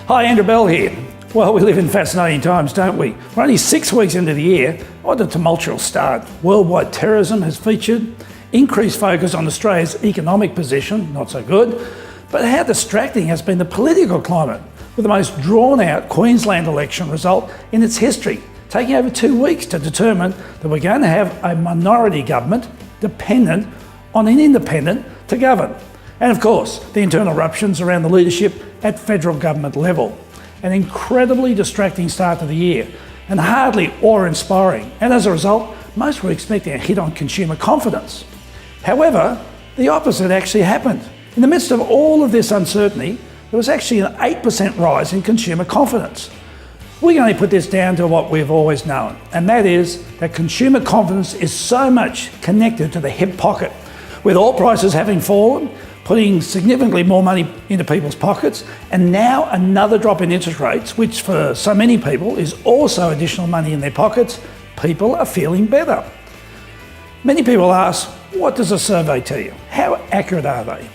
Hi, Andrew Bell here. Well, we live in fascinating times, don't we? We're only 6 weeks into the year. What a tumultuous start. Worldwide terrorism has featured, increased focus on Australia's economic position, not so good, but how distracting has been the political climate, with the most drawn-out Queensland election result in its history, taking over 2 weeks to determine that we're going to have a minority government dependent on an independent to govern. And of course, the internal eruptions around the leadership at federal government level. An incredibly distracting start to the year and hardly awe-inspiring. And as a result, most were expecting a hit on consumer confidence. However, the opposite actually happened. In the midst of all of this uncertainty, there was actually an 8% rise in consumer confidence. We can only put this down to what we've always known, and that is that consumer confidence is so much connected to the hip pocket. With oil prices having fallen, putting significantly more money into people's pockets, and now another drop in interest rates, which for so many people is also additional money in their pockets, people are feeling better. Many people ask, what does a survey tell you? How accurate are they?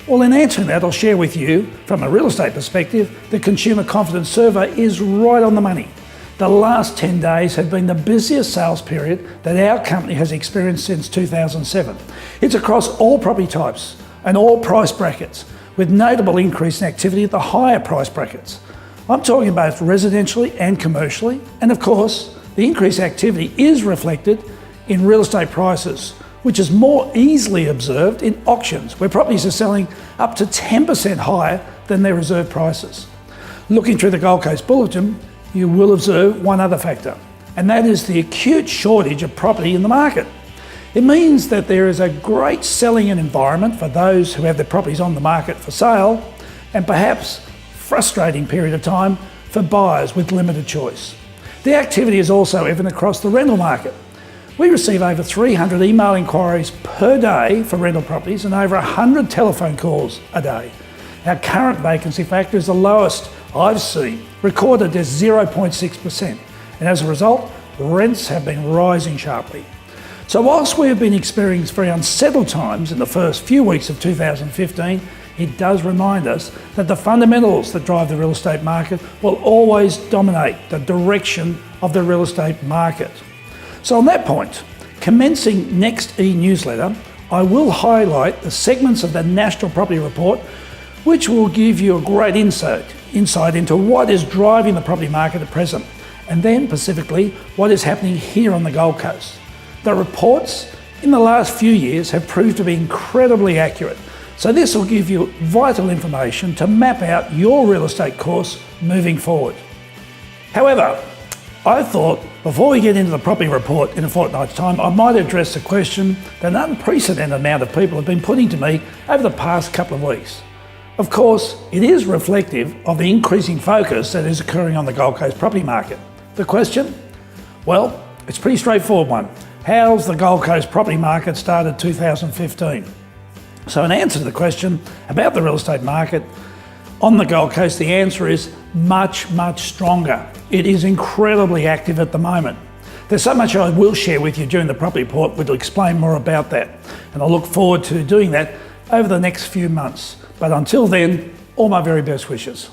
Well, in answering that, I'll share with you, from a real estate perspective, the Consumer Confidence Survey is right on the money. The last 10 days have been the busiest sales period that our company has experienced since 2007. It's across all property types and all price brackets, with notable increase in activity at the higher price brackets. I'm talking both residentially and commercially, and of course, the increased activity is reflected in real estate prices, which is more easily observed in auctions, where properties are selling up to 10% higher than their reserve prices. Looking through the Gold Coast Bulletin, you will observe one other factor, and that is the acute shortage of property in the market. It means that there is a great selling environment for those who have their properties on the market for sale, and perhaps frustrating period of time for buyers with limited choice. The activity is also evident across the rental market. We receive over 300 email inquiries per day for rental properties and over 100 telephone calls a day. Our current vacancy factor is the lowest I've seen, recorded as 0.6%, and as a result, rents have been rising sharply. So whilst we have been experiencing very unsettled times in the first few weeks of 2015, it does remind us that the fundamentals that drive the real estate market will always dominate the direction of the real estate market. So on that point, commencing next e-newsletter, I will highlight the segments of the National Property Report, which will give you a great insight into what is driving the property market at present, and then specifically what is happening here on the Gold Coast. The reports in the last few years have proved to be incredibly accurate, so this will give you vital information to map out your real estate course moving forward. However, I thought before we get into the property report in a fortnight's time, I might address the question that an unprecedented amount of people have been putting to me over the past couple of weeks. Of course, it is reflective of the increasing focus that is occurring on the Gold Coast property market. The question? Well, it's a pretty straightforward one. How's the Gold Coast property market started 2015? So in answer to the question about the real estate market on the Gold Coast, the answer is much, much stronger. It is incredibly active at the moment. There's so much I will share with you during the property report which will explain more about that. And I look forward to doing that over the next few months. But until then, all my very best wishes.